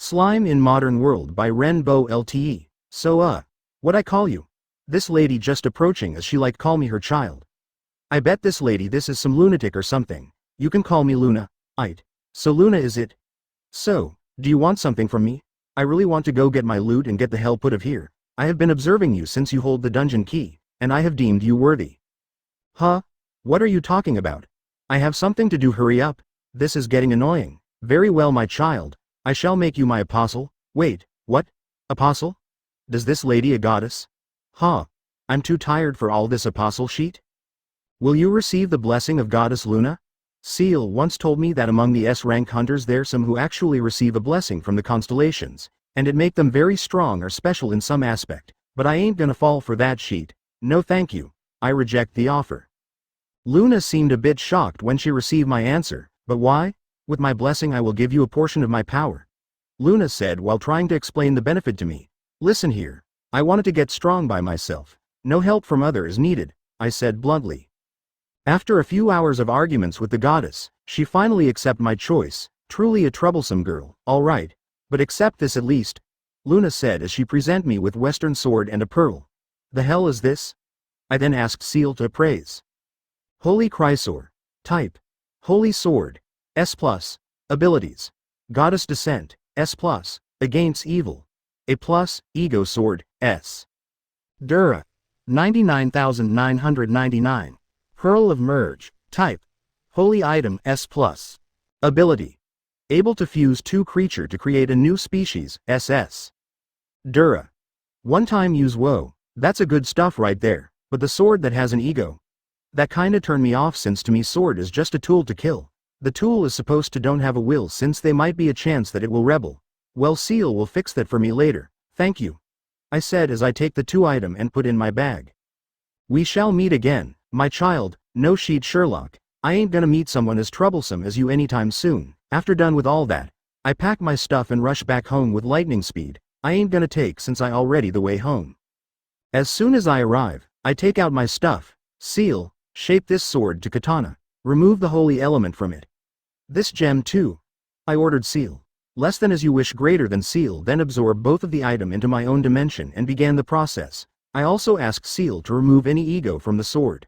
Slime in Modern World by RenBowLTE. So what I call you? This lady just approaching as she like call me her child. I bet this lady this is some lunatic or something. You can call me Luna. Ite. So Luna is it? So, do you want something from me? I really want to go get my loot and get the hell put of here. I have been observing you since you hold the dungeon key, and I have deemed you worthy. Huh? What are you talking about? I have something to do, hurry up. This is getting annoying. Very well, my child. I shall make you my apostle. Wait, what? Apostle? Does this lady a goddess? Huh. I'm too tired for all this apostle sheet. Will you receive the blessing of goddess Luna? Seal once told me that among the S-rank hunters there's some who actually receive a blessing from the constellations, and it make them very strong or special in some aspect, but I ain't gonna fall for that sheet. No thank you. I reject the offer. Luna seemed a bit shocked when she received my answer, but why? With my blessing I will give you a portion of my power. Luna said while trying to explain the benefit to me. Listen here. I wanted to get strong by myself. No help from others is needed, I said bluntly. After a few hours of arguments with the goddess, she finally accepted my choice. Truly a troublesome girl, alright. But accept this at least, Luna said as she presented me with western sword and a pearl. The hell is this? I then asked Seal to appraise. Holy Chrysor. Type. Holy Sword. S+. Abilities. Goddess Descent. S+. Against Evil. A+. Ego Sword. S. Dura. 99,999. Pearl of Merge. Type. Holy Item. S+. Ability. Able to fuse two creature to create a new species. SS. Dura. One time use. Whoa, that's a good stuff right there, but the sword that has an ego. That kinda turned me off since to me sword is just a tool to kill. The tool is supposed to don't have a will since they might be a chance that it will rebel. Well, Seal will fix that for me later, thank you. I said as I take the 2 item and put in my bag. We shall meet again, my child. No sheet Sherlock. I ain't gonna meet someone as troublesome as you anytime soon. After done with all that, I pack my stuff and rush back home with lightning speed. I ain't gonna take since I already the way home. As soon as I arrive, I take out my stuff. Seal, shape this sword to katana. Remove the holy element from it. This gem too. I ordered Seal. Less than as you wish, greater than Seal, then absorb both of the item into my own dimension and began the process. I also asked Seal to remove any ego from the sword.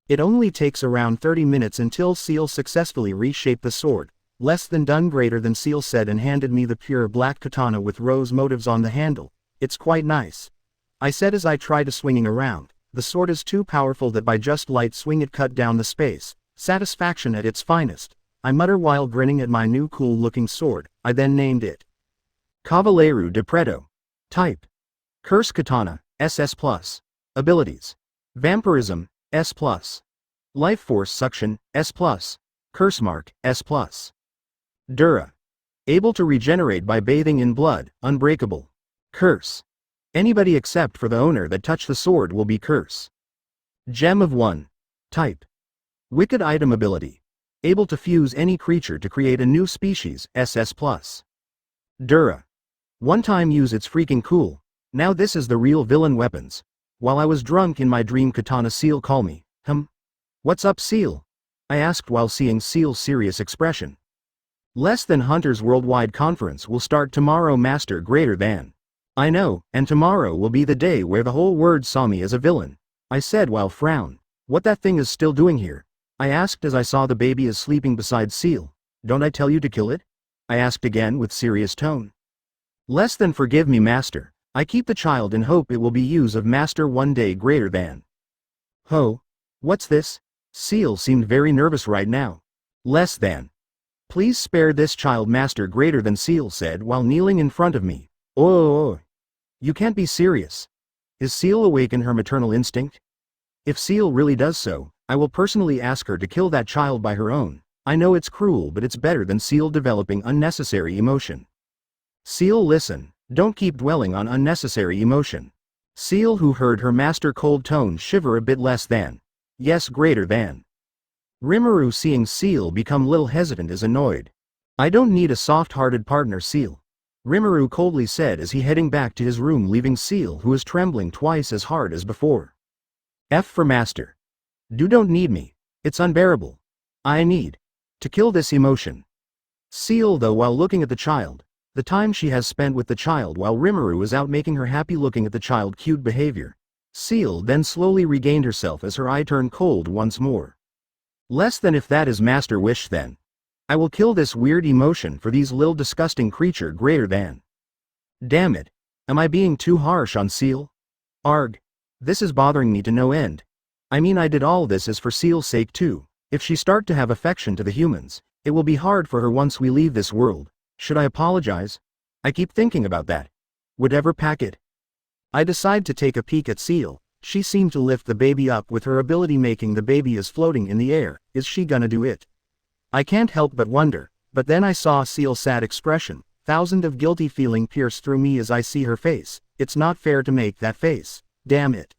It only takes around 30 minutes until Seal successfully reshaped the sword. Less than done, greater than, Seal said and handed me the pure black katana with rose motifs on the handle. It's quite nice, I said as I tried to swinging around. The sword is too powerful that by just light swing it cut down the space. Satisfaction at its finest, I mutter while grinning at my new cool looking sword. I then named it Cavaleiro de Preto. Type. Curse Katana, SS+. Abilities. Vampirism, S+. Life Force Suction, S+. Curse Mark, S+. Dura. Able to regenerate by bathing in blood, unbreakable. Curse. Anybody except for the owner that touch the sword will be curse. Gem of 1. Type. Wicked Item Ability. Able to fuse any creature to create a new species, SS+. Dura. One time use, it's freaking cool. Now this is the real villain weapons. While I was drunk in my dream, katana Seal call me. What's up, Seal? I asked while seeing Seal's serious expression. Less than Hunters Worldwide Conference will start tomorrow, Master, greater than. I know, and tomorrow will be the day where the whole world saw me as a villain, I said while frown. What that thing is still doing here? I asked as I saw the baby is sleeping beside Seal. Don't I tell you to kill it? I asked again with serious tone. Less than, forgive me, Master. I keep the child in hope it will be use of Master one day, greater than. Ho. What's this? Seal seemed very nervous right now. Less than. Please spare this child, Master, greater than, Seal said while kneeling in front of me. Oh. You can't be serious. Is Seal awaken her maternal instinct? If Seal really does so, I will personally ask her to kill that child by her own. I know it's cruel, but it's better than Seal developing unnecessary emotion. Seal, listen, don't keep dwelling on unnecessary emotion. Seal, who heard her master cold tone, shiver a bit. Less than. Yes, greater than. Rimuru, seeing Seal become little hesitant, is annoyed. I don't need a soft-hearted partner, Seal. Rimuru coldly said as he heading back to his room, leaving Seal, who is trembling twice as hard as before. F for Master. Don't need me. It's unbearable. I need to kill this emotion. Seal, though, while looking at the child, The time she has spent with the child while Rimuru is out making her happy looking at the child cute behavior. Seal then slowly regained herself as her eye turned cold once more. Less than if that is master wish then. I will kill this weird emotion for these little disgusting creature greater than. Damn it. Am I being too harsh on Seal? Arg. This is bothering me to no end. I mean I did all this is for Seal's sake too. If she start to have affection to the humans, it will be hard for her once we leave this world. Should I apologize? I keep thinking about that. Would ever pack it? I decide to take a peek at Seal. She seemed to lift the baby up with her ability making the baby is floating in the air. Is she gonna do it? I can't help but wonder, but then I saw Seal's sad expression. Thousand of guilty feeling pierce through me as I see her face. It's not fair to make that face. Damn it.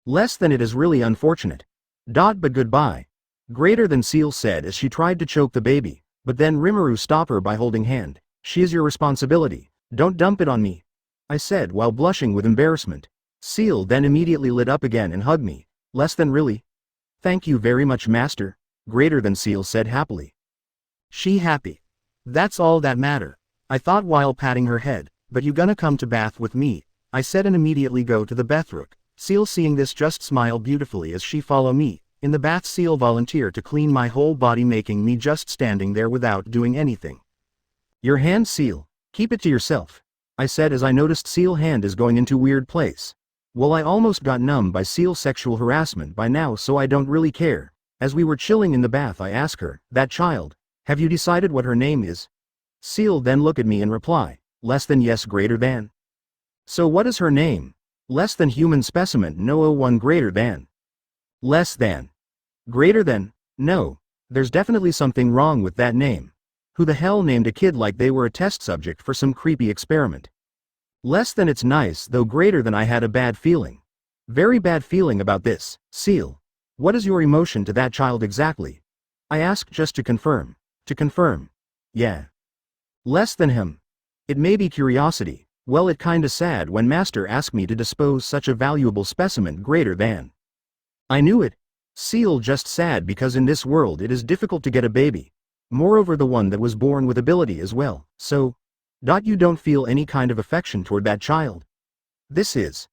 Less than it is really unfortunate. But goodbye. Greater than Seal said as she tried to choke the baby, but then Rimuru stopped her by holding hand. She is your responsibility. Don't dump it on me, I said while blushing with embarrassment. Seal then immediately lit up again and hugged me. Less than really? Thank you very much, master. Greater than Seal said happily. She happy. That's all that matter. I thought while patting her head, but you gonna come to bath with me, I said and immediately go to the bathroom. Seal seeing this just smiled beautifully as she follow me. In the bath Seal volunteered to clean my whole body making me just standing there without doing anything. Your hand Seal, keep it to yourself, I said as I noticed Seal hand is going into weird place. Well I almost got numb by Seal's sexual harassment by now so I don't really care. As we were chilling in the bath I asked her, that child, have you decided what her name is? Seal then look at me and reply, less than yes greater than. So what is her name? Less than human specimen no 01 greater than. Less than. Greater than, no, there's definitely something wrong with that name. Who the hell named a kid like they were a test subject for some creepy experiment? Less than it's nice though greater than I had a bad feeling. Very bad feeling about this. Seal. What is your emotion to that child exactly? I asked just to confirm. To confirm. Yeah. Less than him. It may be curiosity. Well it kinda sad when master asked me to dispose such a valuable specimen greater than. I knew it. Seal just sad because in this world it is difficult to get a baby. Moreover the one that was born with ability as well, so. You don't feel any kind of affection toward that child. This is.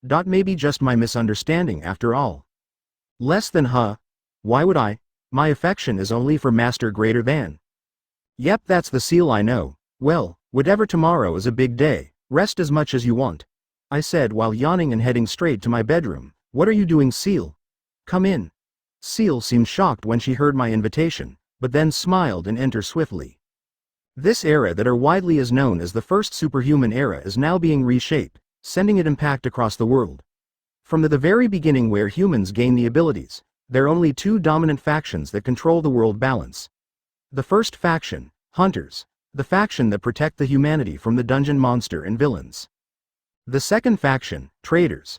Maybe just my misunderstanding after all. Less than huh? Why would I? My affection is only for master greater than. Yep that's the Seal I know. Well, whatever tomorrow is a big day, rest as much as you want. I said while yawning and heading straight to my bedroom. What are you doing Seal? Come in. Seal seemed shocked when she heard my invitation, but then smiled and entered swiftly. This era that are widely is known as the first superhuman era is now being reshaped, sending it impact across the world. From the very beginning where humans gain the abilities, there are only two dominant factions that control the world balance. The first faction, Hunters, the faction that protect the humanity from the dungeon monster and villains. The second faction, Traders.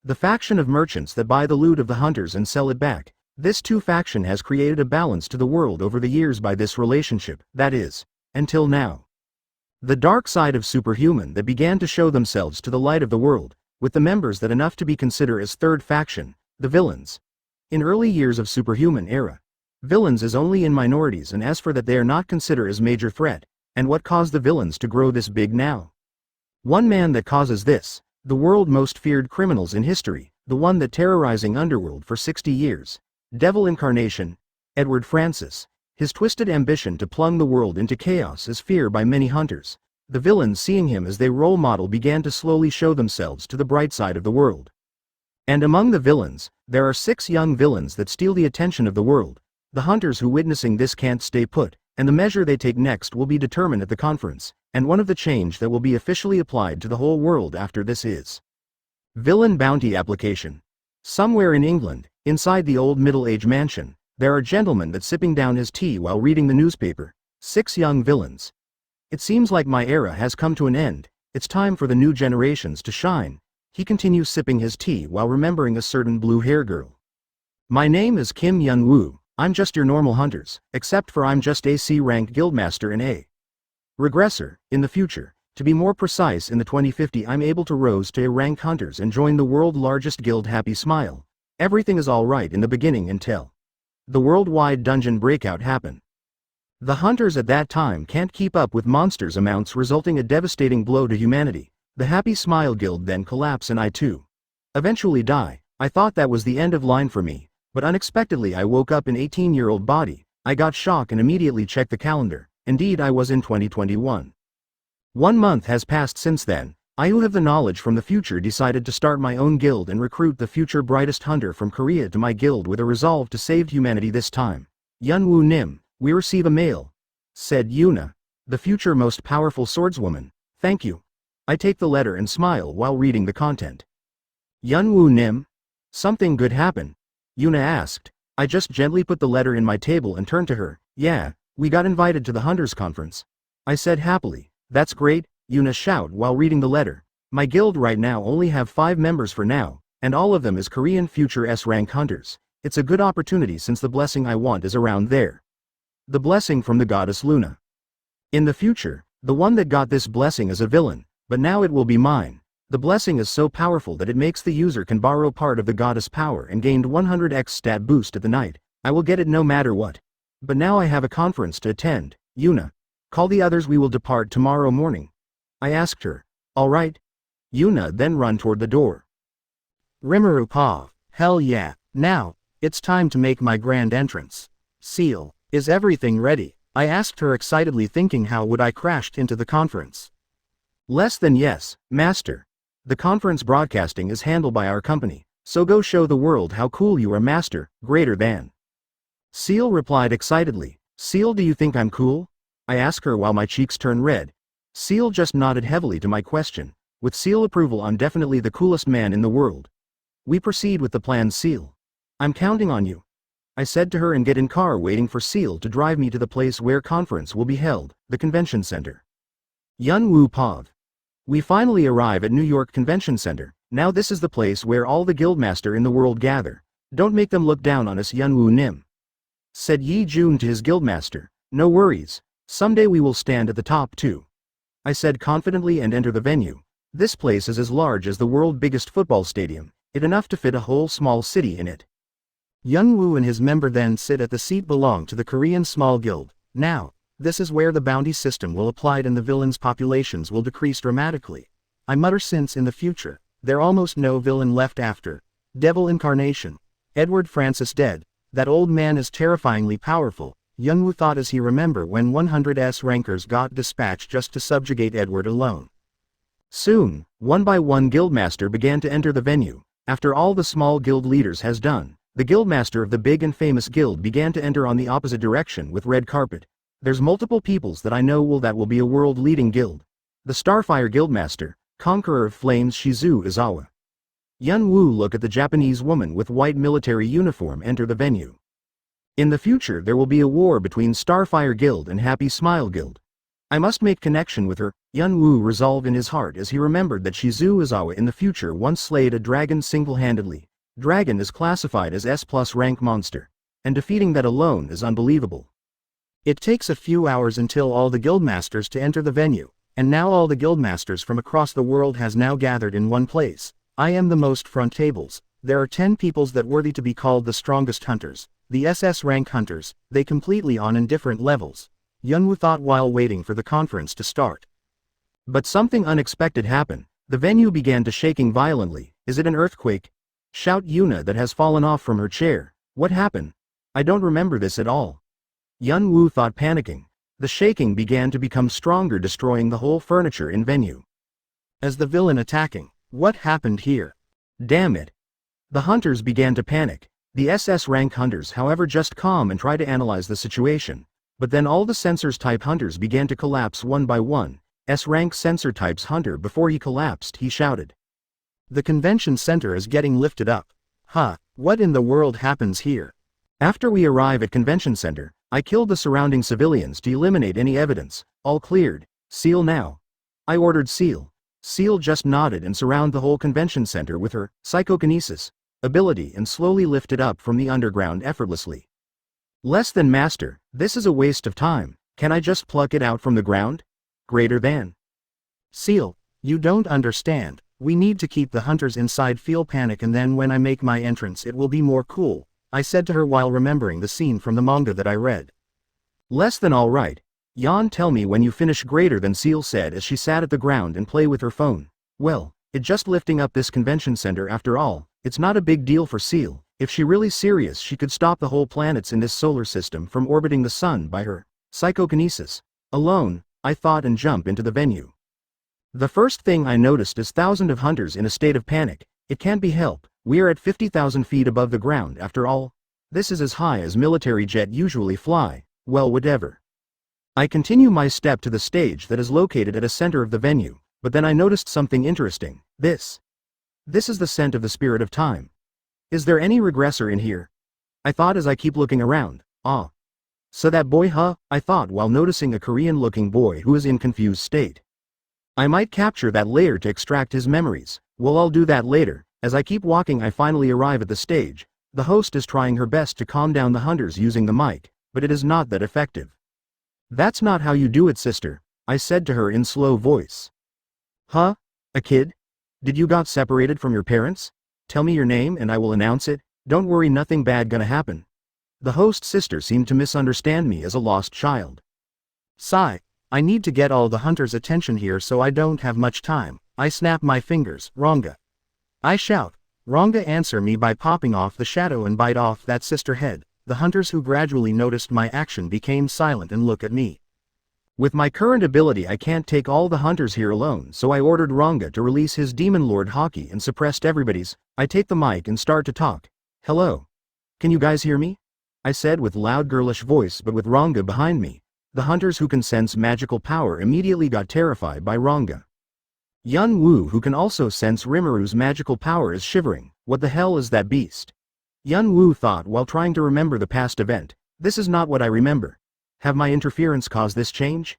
The faction of merchants that buy the loot of the hunters and sell it back. This two faction has created a balance to the world over the years by this relationship, that is, until now. The dark side of superhuman that began to show themselves to the light of the world, with the members that enough to be considered as third faction, the villains. In early years of superhuman era, villains is only in minorities and as for that they are not considered as major threat, and what caused the villains to grow this big now? One man that causes this, the world most feared criminals in history, the one that terrorizing underworld for 60 years, devil incarnation, Edward Francis, his twisted ambition to plunge the world into chaos is feared by many hunters. The villains seeing him as their role model began to slowly show themselves to the bright side of the world. And among the villains, there are 6 young villains that steal the attention of the world. The hunters who witnessing this can't stay put, and the measure they take next will be determined at the conference, and one of the change that will be officially applied to the whole world after this is Villain Bounty Application. Somewhere in England, inside the old middle-age mansion, there are gentlemen that sipping down his tea while reading the newspaper. 6 young villains. It seems like my era has come to an end, it's time for the new generations to shine. He continues sipping his tea while remembering a certain blue-hair girl. My name is Kim Yun-woo. I'm just your normal hunters, except for I'm just a C-ranked guildmaster and a regressor. In the future, to be more precise in the 2050 I'm able to rose to a rank hunters and join the world largest guild. Happy smile. Everything is alright in the beginning until the worldwide dungeon breakout happen. The hunters at that time can't keep up with monsters amounts, resulting a devastating blow to humanity. The Happy Smile Guild then collapse and I too eventually die. I thought that was the end of line for me, but unexpectedly I woke up in 18-year-old body. I got shock and immediately checked the calendar. Indeed, I was in 2021. 1 month has passed since then. I, who have the knowledge from the future, decided to start my own guild and recruit the future brightest hunter from Korea to my guild with a resolve to save humanity this time. Yunwoo Nim, we receive a mail, said Yuna, the future most powerful swordswoman. Thank you. I take the letter and smile while reading the content. Yunwoo Nim? Something good happen? Yuna asked. I just gently put the letter in my table and turned to her. Yeah, we got invited to the Hunters Conference, I said happily. That's great, Yuna shouted while reading the letter. My guild right now only have 5 members for now, and all of them is Korean future S-rank hunters. It's a good opportunity since the blessing I want is around there. The blessing from the goddess Luna. In the future, the one that got this blessing is a villain, but now it will be mine. The blessing is so powerful that it makes the user can borrow part of the goddess power and gained 100x stat boost at the night. I will get it no matter what. But now I have a conference to attend. Yuna, call the others, we will depart tomorrow morning. I asked her. All right. Yuna then run toward the door. Rimuru paw. Hell yeah, now, it's time to make my grand entrance. Seal, is everything ready? I asked her excitedly, thinking how would I crashed into the conference. Less than yes, master. The conference broadcasting is handled by our company, so go show the world how cool you are, master, greater than. Seal replied excitedly. Seal, do you think I'm cool? I asked her while my cheeks turned red. Seal just nodded heavily to my question. With Seal approval, I'm definitely the coolest man in the world. We proceed with the plan, Seal. I'm counting on you, I said to her and get in car waiting for Seal to drive me to the place where conference will be held, the convention center. Yunwoo Pov. We finally arrive at New York Convention Center. Now this is the place where all the guildmaster in the world gather. Don't make them look down on us, Yunwoo Nim, said Yi Jun to his guildmaster. No worries. Someday we will stand at the top too, I said confidently and enter the venue. This place is as large as the world's biggest football stadium, it enough to fit a whole small city in it. Yunwoo and his member then sit at the seat belong to the Korean Small Guild. Now, this is where the bounty system will apply and the villains' populations will decrease dramatically. I mutter, since in the future, there almost no villain left after Devil Incarnation. Edward Francis dead. That old man is terrifyingly powerful, Yunwoo thought as he remembered when 100s rankers got dispatched just to subjugate Edward alone. Soon, one by one guildmaster began to enter the venue. After all the small guild leaders has done, the guildmaster of the big and famous guild began to enter on the opposite direction with red carpet. There's multiple peoples that I know that will be a world-leading guild. The Starfire Guildmaster, Conqueror of Flames Shizu Izawa. Yunwoo look at the Japanese woman with white military uniform enter the venue. In the future there will be a war between Starfire Guild and Happy Smile Guild. I must make connection with her, Yunwoo resolved in his heart as he remembered that Shizu Izawa in the future once slayed a dragon single-handedly. Dragon is classified as S+ rank monster, and defeating that alone is unbelievable. It takes a few hours until all the guildmasters to enter the venue, and now all the guildmasters from across the world has now gathered in one place. I am the most front tables. There are 10 peoples that worthy to be called the strongest hunters, the SS rank hunters, they completely on in different levels. Yunwoo thought while waiting for the conference to start. But something unexpected happened. The venue began to shaking violently. Is it an earthquake? Shout Yuna that has fallen off from her chair. What happened? I don't remember this at all. Yunwoo thought, panicking. The shaking began to become stronger, destroying the whole furniture in venue. As the villain attacking. What happened here? Damn it. The hunters began to panic. The SS rank hunters however just calm and try to analyze the situation. But then all the sensors type hunters began to collapse one by one. S rank sensor types hunter before he collapsed he shouted. The convention center is getting lifted up. Huh, what in the world happens here? After we arrive at convention center, I killed the surrounding civilians to eliminate any evidence. All cleared. Seal now. I ordered Seal. Seal just nodded and surrounded the whole convention center with her psychokinesis ability and slowly lifted up from the underground effortlessly. Less than master, this is a waste of time. Can I just pluck it out from the ground? Greater than. Seal, you don't understand. We need to keep the hunters inside, feel panic, and then when I make my entrance it will be more cool, I said to her while remembering the scene from the manga that I read. Less than all right. Yan, tell me when you finish. Greater than Seal said as she sat at the ground and play with her phone. Well, it just lifting up this convention center after all, it's not a big deal for Seal. If she really serious she could stop the whole planets in this solar system from orbiting the sun by her psychokinesis alone, I thought, and jump into the venue. The first thing I noticed is thousands of hunters in a state of panic. It can't be helped, we're at 50,000 feet above the ground after all. This is as high as military jet usually fly, well whatever. I continue my step to the stage that is located at a center of the venue, but then I noticed something interesting. This is the scent of the spirit of time. Is there any regressor in here? I thought as I keep looking around. Ah. So that boy, huh? I thought while noticing a Korean-looking boy who is in confused state. I might capture that later to extract his memories. Well, I'll do that later. As I keep walking I finally arrive at the stage. The host is trying her best to calm down the hunters using the mic, but it is not that effective. That's not how you do it, sister, I said to her in slow voice. Huh? A kid? Did you got separated from your parents? Tell me your name and I will announce it. Don't worry, nothing bad gonna happen. The host's sister seemed to misunderstand me as a lost child. Sigh. I need to get all the hunters' attention here so I don't have much time. I snap my fingers. Ronga. I shout. Ronga, answer me by popping off the shadow and bite off that sister head. The hunters who gradually noticed my action became silent and look at me. With my current ability I can't take all the hunters here alone, so I ordered Ronga to release his demon lord Hockey and suppressed everybody's. I take the mic and start to talk. Hello. Can you guys hear me? I said with loud girlish voice, but with Ronga behind me. The hunters who can sense magical power immediately got terrified by Ronga. Yun Wu, who can also sense Rimuru's magical power, is shivering. What the hell is that beast? Yun Wu thought while trying to remember the past event. This is not what I remember. Have my interference caused this change?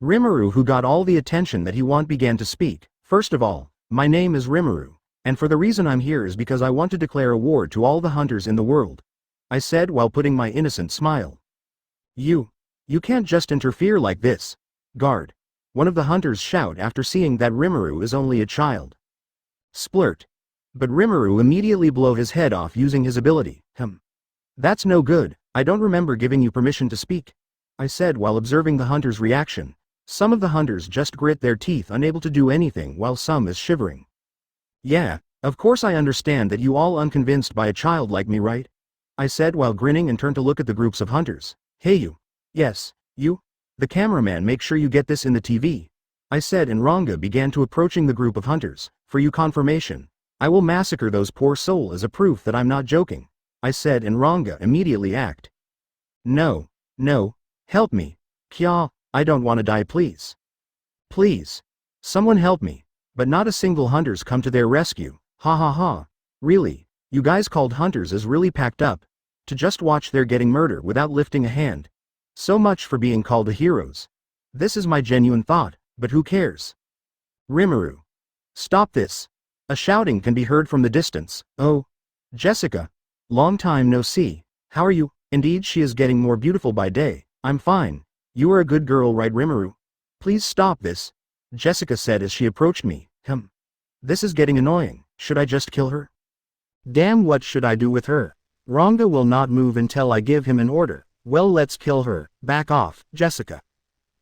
Rimuru, who got all the attention that he want, began to speak. First of all, my name is Rimuru, and for the reason I'm here is because I want to declare a war to all the hunters in the world. I said while putting my innocent smile. You can't just interfere like this. Guard. One of the hunters shout after seeing that Rimuru is only a child. Splurt. But Rimuru immediately blow his head off using his ability. That's no good. I don't remember giving you permission to speak. I said while observing the hunters' reaction. Some of the hunters just grit their teeth, unable to do anything, while some is shivering. Yeah, of course I understand that you all unconvinced by a child like me, right? I said while grinning and turned to look at the groups of hunters. Hey you. Yes, you? The cameraman, make sure you get this in the TV. I said, and Ronga began to approaching the group of hunters. For you confirmation. I will massacre those poor souls as a proof that I'm not joking. I said, and Ronga immediately act. No, help me. Kya, I don't want to die, please. Please. Someone help me. But not a single hunters come to their rescue. Ha ha ha. Really, you guys called hunters is really packed up. To just watch their getting murder without lifting a hand. So much for being called the heroes. This is my genuine thought, but who cares? Rimuru. Stop this. A shouting can be heard from the distance. Oh. Jessica. Long time no see. How are you? Indeed, she is getting more beautiful by day. I'm fine. You are a good girl, right, Rimuru? Please stop this. Jessica said as she approached me. This is getting annoying. Should I just kill her? Damn, what should I do with her? Ronga will not move until I give him an order. Well, let's kill her. Back off, Jessica.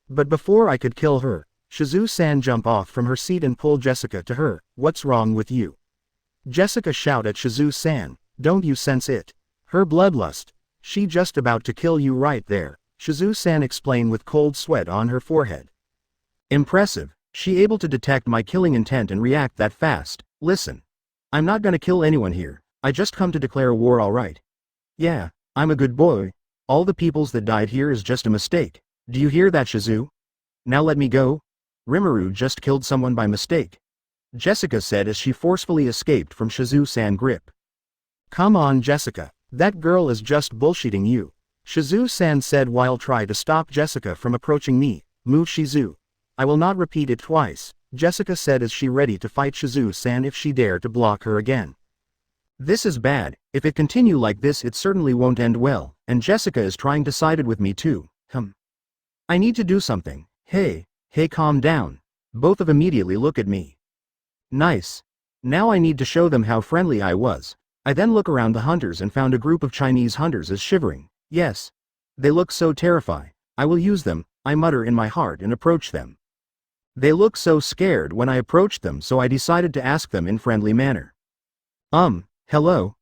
But before I could kill her, Shizu-san jumped off from her seat and pulled Jessica to her. What's wrong with you? Jessica shouted at Shizu-san. Don't you sense it? Her bloodlust. She just about to kill you right there. Shizu-san explained with cold sweat on her forehead. Impressive. She able to detect my killing intent and react that fast. Listen. I'm not gonna kill anyone here. I just come to declare a war, alright? Yeah, I'm a good boy. All the peoples that died here is just a mistake. Do you hear that, Shizu? Now let me go. Rimuru just killed someone by mistake. Jessica said as she forcefully escaped from Shizu-san grip. Come on, Jessica. That girl is just bullshitting you. Shizu-san said while trying to stop Jessica from approaching me. Move, Shizu. I will not repeat it twice, Jessica said as she ready to fight Shizu-san if she dare to block her again. This is bad. If it continue like this it certainly won't end well, and Jessica is trying to side with me too. I need to do something. Hey, calm down. Both of immediately look at me. Nice. Now I need to show them how friendly I was. I then look around the hunters and found a group of Chinese hunters is shivering. Yes. They look so terrified. I will use them, I mutter in my heart and approach them. They look so scared when I approached them, so I decided to ask them in friendly manner. Hello?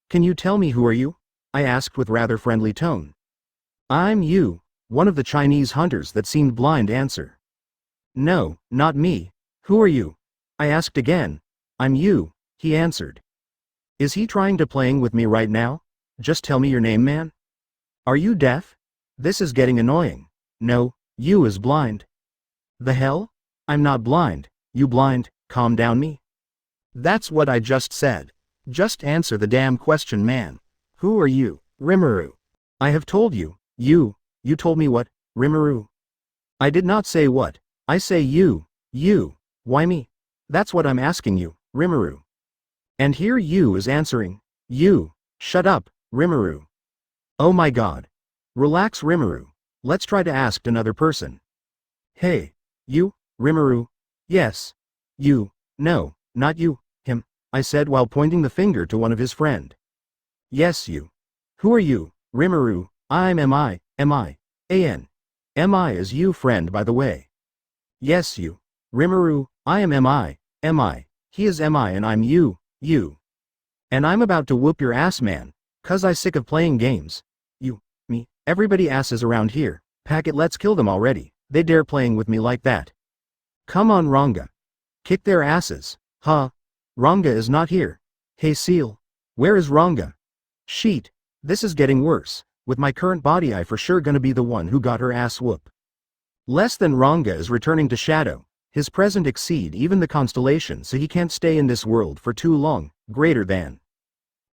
Can you tell me who are you? I asked with rather friendly tone. I'm you, one of the Chinese hunters that seemed blind answer. No, not me. Who are you? I asked again. I'm you, he answered. Is he trying to playing with me right now? Just tell me your name, man. Are you deaf? This is getting annoying. No, you is blind. The hell? I'm not blind. You blind, calm down me. That's what I just said. Just answer the damn question, man. Who are you? Rimuru. I have told you. You told me what? Rimuru. I did not say what. I say you. Why me? That's what I'm asking you, Rimuru. And here you is answering. You. Shut up, Rimuru. Oh my god. Relax, Rimuru. Let's try to ask another person. Hey. You, Rimuru? Yes. You. No, not you, him, I said while pointing the finger to one of his friend. Yes, you. Who are you, Rimuru? I'm M.I. A.N. M.I. is you, friend, by the way. Yes, you. Rimuru, I am M.I. He is M.I. and I'm you. And I'm about to whoop your ass, man. 'Cause I sick of playing games. You, me, everybody asses around here. Pack it, let's kill them already. They dare playing with me like that. Come on, Ranga. Kick their asses. Huh? Ranga is not here. Hey Seal. Where is Ranga? Sheet. This is getting worse. With my current body I for sure gonna be the one who got her ass whoop. Less than Ranga is returning to Shadow. His present exceed even the constellation, so he can't stay in this world for too long. Greater than.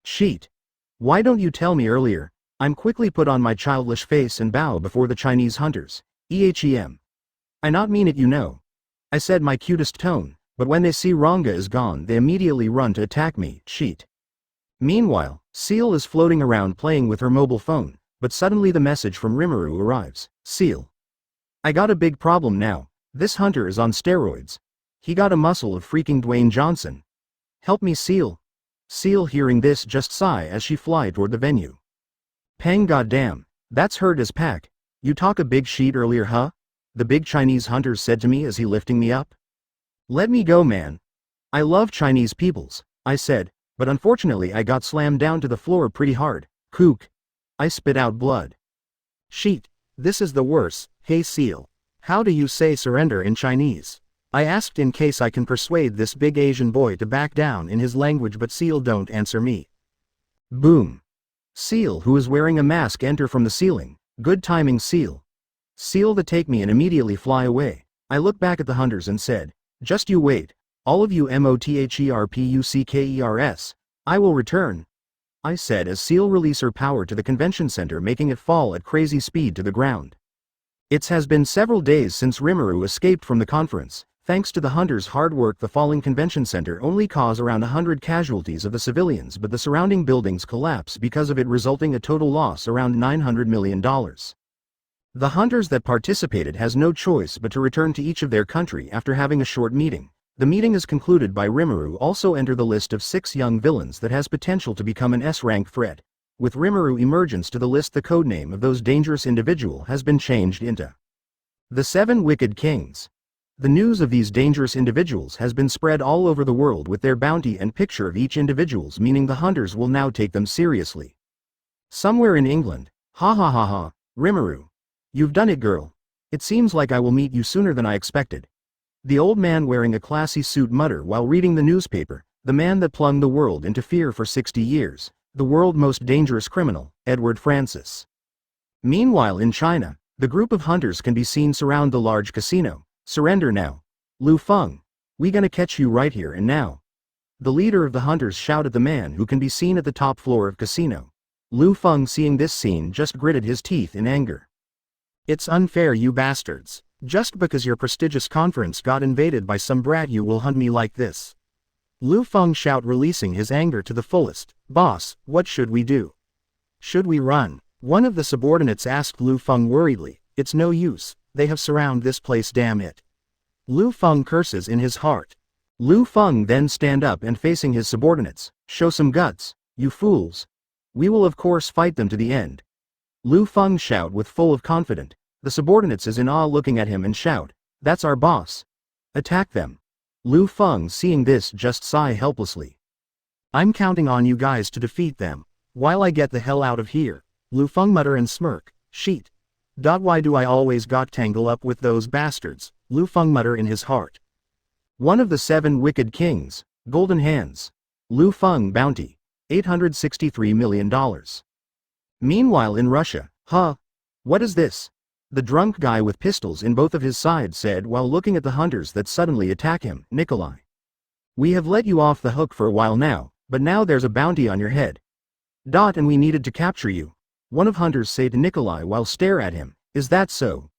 Sheet. Why don't you tell me earlier? I'm quickly put on my childish face and bow before the Chinese hunters. EHEM. I not mean it, you know. I said my cutest tone, but when they see Ranga is gone they immediately run to attack me. Sheet. Meanwhile, Seal is floating around playing with her mobile phone, but suddenly the message from Rimuru arrives. Seal. I got a big problem now. This hunter is on steroids. He got a muscle of freaking Dwayne Johnson. Help me, Seal. Seal, hearing this, just sigh as she fly toward the venue. Pang, goddamn, that's hurt as pack. You talk a big sheet earlier, huh? The big Chinese hunter said to me as he lifting me up. Let me go, man. I love Chinese peoples, I said, but unfortunately I got slammed down to the floor pretty hard. Kook. I spit out blood. Sheet. This is the worst. Hey Seal. How do you say surrender in Chinese? I asked in case I can persuade this big Asian boy to back down in his language, but Seal don't answer me. Boom. Seal, who is wearing a mask, enter from the ceiling. Good timing, Seal. Seal to take me and immediately fly away. I look back at the hunters and said, just you wait. All of you MOTHERPUCKERS. I will return. I said as Seal release her power to the convention center, making it fall at crazy speed to the ground. It has been several days since Rimuru escaped from the conference. Thanks to the hunters' hard work, the falling convention center only caused around 100 casualties of the civilians, but the surrounding buildings collapse because of it, resulting a total loss around $900 million. The hunters that participated has no choice but to return to each of their country after having a short meeting. The meeting is concluded by Rimuru also enter the list of 6 young villains that has potential to become an S-rank threat. With Rimuru emergence to the list, the codename of those dangerous individual has been changed into the 7 Wicked Kings. The news of these dangerous individuals has been spread all over the world with their bounty and picture of each individuals, meaning the hunters will now take them seriously. Somewhere in England. Ha ha ha ha, Rimuru. You've done it, girl. It seems like I will meet you sooner than I expected. The old man wearing a classy suit mutter while reading the newspaper, the man that plunged the world into fear for 60 years, the world's most dangerous criminal, Edward Francis. Meanwhile in China, the group of hunters can be seen surround the large casino. Surrender now. Lu Feng. We gonna catch you right here and now. The leader of the hunters shout at the man who can be seen at the top floor of casino. Lu Feng, seeing this scene, just gritted his teeth in anger. It's unfair, you bastards. Just because your prestigious conference got invaded by some brat you will hunt me like this. Lu Feng shout, releasing his anger to the fullest. Boss, what should we do? Should we run? One of the subordinates asked Lu Feng worriedly. It's no use. They have surrounded this place, damn it. Lu Feng curses in his heart. Lu Feng then stand up and facing his subordinates. Show some guts, you fools. We will of course fight them to the end. Lu Feng shout with full of confident. The subordinates is in awe looking at him and shout, "That's our boss. Attack them." Lu Feng seeing this just sigh helplessly. "I'm counting on you guys to defeat them, while I get the hell out of here," Lu Feng mutter and smirk, "Sheet. Why do I always got tangle up with those bastards," Lu Feng mutter in his heart. One of the 7 wicked kings, golden hands. Lu Feng bounty, $863 million. Meanwhile in Russia, what is this? The drunk guy with pistols in both of his sides said while looking at the hunters that suddenly attack him, "Nikolai. We have let you off the hook for a while now, but now there's a bounty on your head. And we needed to capture you." One of hunters say to Nikolai while stare at him, "Is that so?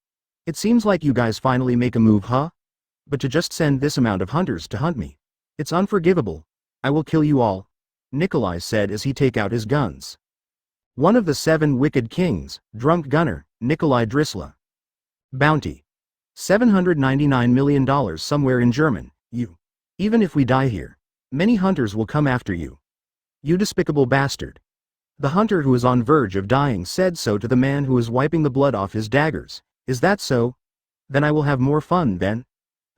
It seems like you guys finally make a move, huh? But to just send this amount of hunters to hunt me. It's unforgivable. I will kill you all," Nikolai said as he take out his guns. One of the 7 wicked kings, drunk gunner, Nikolai Drisla. Bounty. $799 million somewhere in German, you. Even if we die here, many hunters will come after you. You despicable bastard. The hunter who is on verge of dying said so to the man who is wiping the blood off his daggers. "Is that so? Then I will have more fun then,"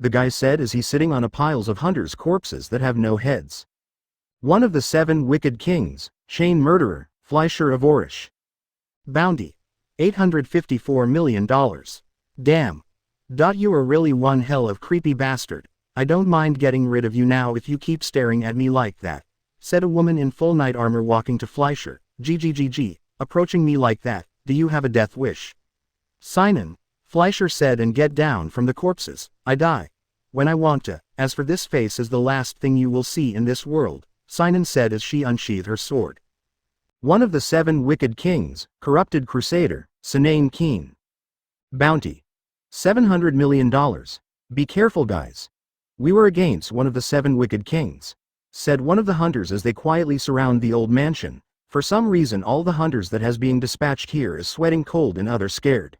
the guy said as he's sitting on a piles of hunters' corpses that have no heads. One of the 7 wicked kings, chain murderer, Fleischer of Orish. Bounty. $854 million. Damn. You are really one hell of creepy bastard. I don't mind getting rid of you now if you keep staring at me like that, said a woman in full knight armor walking to Fleischer. "GGGG, approaching me like that, do you have a death wish?" "Sign Fleischer said, and get down from the corpses. I die when I want to. As for this face is the last thing you will see in this world," Sinan said as she unsheathed her sword. One of the 7 wicked kings, corrupted crusader, Sinane Keen. Bounty. $700 million. Be careful guys. We were against one of the 7 wicked kings, said one of the hunters as they quietly surround the old mansion. For some reason all the hunters that has being dispatched here is sweating cold and other scared.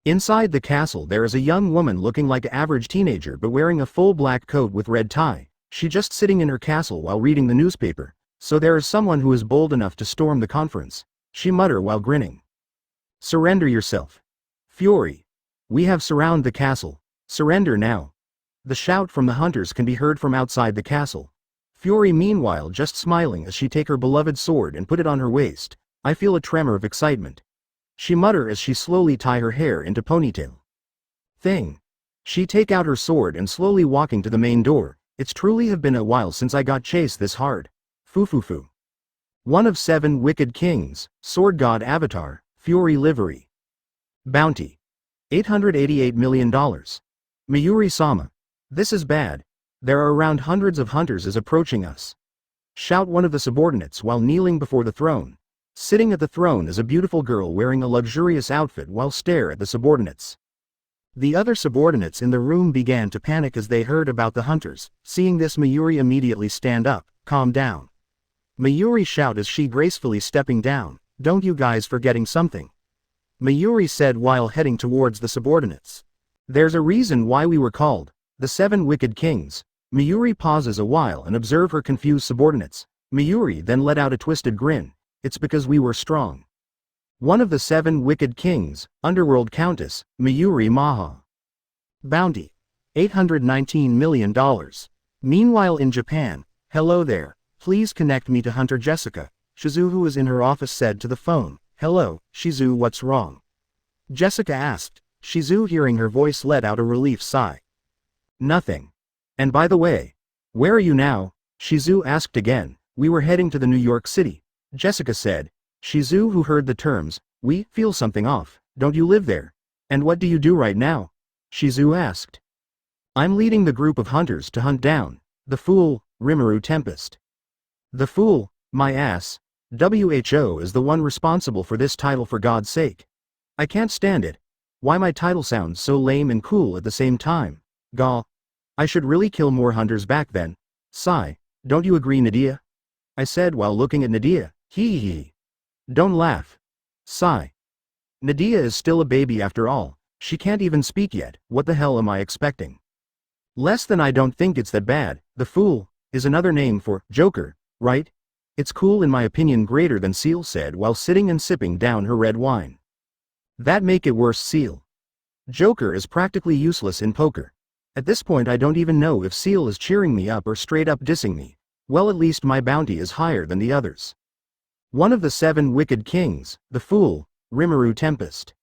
Inside the castle there is a young woman looking like an average teenager but wearing a full black coat with red tie. She just sitting in her castle while reading the newspaper. So there is someone who is bold enough to storm the conference. She mutter while grinning. "Surrender yourself. Fury. We have surrounded the castle. Surrender now." The shout from the hunters can be heard from outside the castle. Fury meanwhile just smiling as she take her beloved sword and put it on her waist. "I feel a tremor of excitement," she mutter as she slowly tie her hair into ponytail. Thing. She take out her sword and slowly walking to the main door. "It's truly have been a while since I got chased this hard. Foo. One of 7 wicked kings, sword god avatar, Fury livery. Bounty. $888 million. Mayuri-sama. This is bad. There are around hundreds of hunters is approaching us. Shout one of the subordinates while kneeling before the throne. Sitting at the throne is a beautiful girl wearing a luxurious outfit while stare at the subordinates. The other subordinates in the room began to panic as they heard about the hunters. Seeing this, Mayuri immediately stand up, "Calm down." Mayuri shout as she gracefully stepping down, "Don't you guys forgetting something?" Mayuri said while heading towards the subordinates. "There's a reason why we were called the 7 wicked kings." Mayuri pauses a while and observe her confused subordinates. Mayuri then let out a twisted grin. "It's because we were strong." One of the 7 wicked kings, underworld countess, Mayuri Maha. Bounty. $819 million. Meanwhile in Japan, "Hello there. Please connect me to Hunter Jessica," Shizu who was in her office said to the phone. "Hello, Shizu, what's wrong?" Jessica asked. Shizu hearing her voice let out a relief sigh. "Nothing. And by the way, where are you now?" Shizu asked again. "We were heading to the New York City," Jessica said. Shizu who heard the terms, "We feel something off. Don't you live there? And what do you do right now?" Shizu asked. "I'm leading the group of hunters to hunt down the fool, Rimuru Tempest." "The fool, my ass. WHO is the one responsible for this title, for God's sake. I can't stand it. Why my title sounds so lame and cool at the same time. Gaw. I should really kill more hunters back then. Sigh. Don't you agree, Nadia?" I said while looking at Nadia. Hee. Don't laugh. Sigh. Nadia is still a baby after all. She can't even speak yet. What the hell am I expecting? Less than I don't think it's that bad. The fool is another name for Joker, right? It's cool in my opinion, greater than Seal said while sitting and sipping down her red wine. That make it worse, Seal. Joker is practically useless in poker. At this point I don't even know if Seal is cheering me up or straight up dissing me. Well, at least my bounty is higher than the others. One of the 7 wicked kings, the fool, Rimuru Tempest.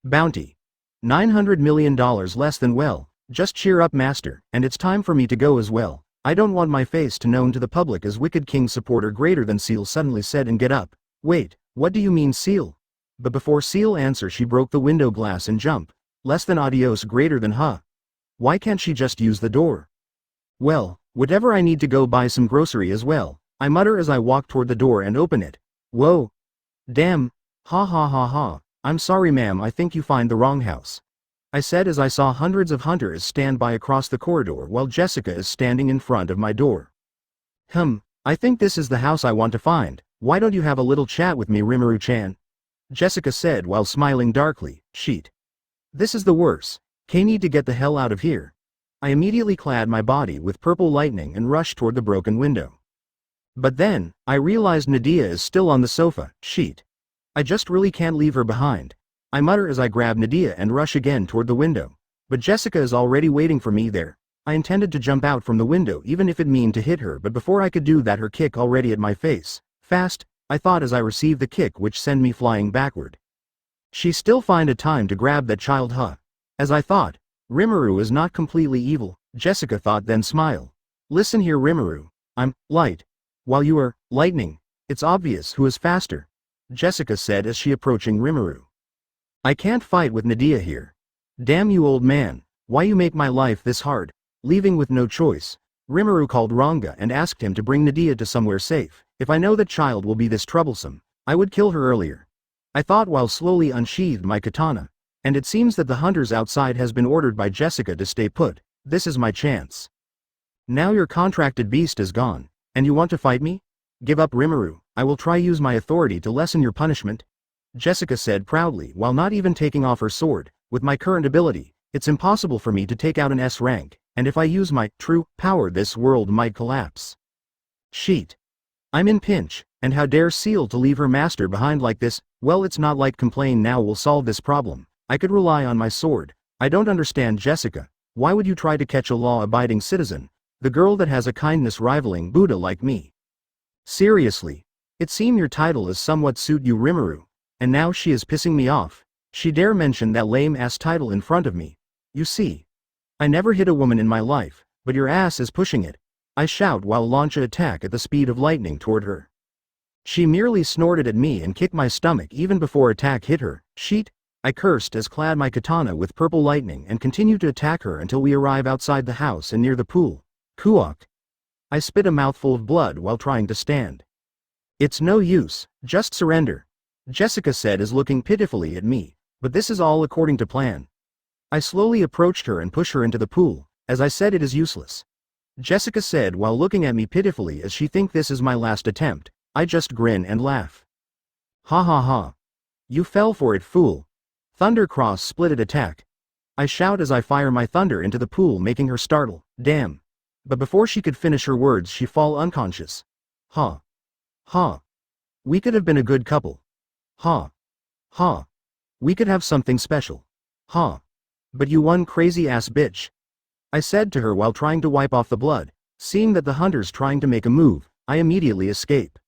Bounty. $900 million less than well, just cheer up master, and it's time for me to go as well. I don't want my face to known to the public as Wicked King supporter greater than Seal suddenly said and get up. Wait, what do you mean Seal? But before Seal answer she broke the window glass and jump. Less than adios greater than huh. Why can't she just use the door? Well, whatever, I need to go buy some grocery as well, I mutter as I walk toward the door and open it. Whoa. Damn. Ha ha ha ha. I'm sorry ma'am, I think you find the wrong house. I said as I saw hundreds of hunters stand by across the corridor while Jessica is standing in front of my door. I think this is the house I want to find. Why don't you have a little chat with me, Rimuru-chan? Jessica said while smiling darkly. Sheet. This is the worst. K need to get the hell out of here. I immediately clad my body with purple lightning and rushed toward the broken window. But then, I realized Nadia is still on the sofa. Sheet. I just really can't leave her behind. I mutter as I grab Nadia and rush again toward the window. But Jessica is already waiting for me there. I intended to jump out from the window even if it mean to hit her, but before I could do that her kick already at my face. Fast, I thought as I received the kick which sent me flying backward. She still find a time to grab that child, huh? As I thought, Rimuru is not completely evil, Jessica thought, then smile. Listen here Rimuru, I'm light. While you are lightning, it's obvious who is faster, Jessica said as she approaching Rimuru. I can't fight with Nadia here. Damn you old man, why you make my life this hard? Leaving with no choice, Rimuru called Ranga and asked him to bring Nadia to somewhere safe. If I know that child will be this troublesome, I would kill her earlier. I thought while slowly unsheathed my katana. And it seems that the hunters outside has been ordered by Jessica to stay put. This is my chance. Now your contracted beast is gone, and you want to fight me? Give up Rimuru, I will try use my authority to lessen your punishment. Jessica said proudly while not even taking off her sword. With my current ability, it's impossible for me to take out an S rank, and if I use my true power this world might collapse. Sheet. I'm in pinch, and how dare Seal to leave her master behind like this? Well, it's not like complain now will solve this problem. I could rely on my sword. I don't understand Jessica, why would you try to catch a law-abiding citizen, the girl that has a kindness rivaling Buddha like me? Seriously, it seems your title is somewhat suit you Rimuru, and now she is pissing me off. She dare mention that lame-ass title in front of me. You see, I never hit a woman in my life, but your ass is pushing it. I shout while launch an attack at the speed of lightning toward her. She merely snorted at me and kicked my stomach even before attack hit her. Sheet. I cursed as clad my katana with purple lightning and continued to attack her until we arrive outside the house and near the pool. Kuok. I spit a mouthful of blood while trying to stand. It's no use, just surrender, Jessica said as looking pitifully at me, but this is all according to plan. I slowly approached her and pushed her into the pool. As I said, it is useless, Jessica said while looking at me pitifully as she think this is my last attempt. I just grin and laugh. Ha ha ha. You fell for it, fool. Thunder Cross splitted attack. I shout as I fire my thunder into the pool making her startle. Damn. But before she could finish her words she fall unconscious. Ha. Ha. We could have been a good couple. Ha. Ha. We could have something special. Ha. But you one crazy ass bitch, I said to her while trying to wipe off the blood. Seeing that the hunters trying to make a move, I immediately escape.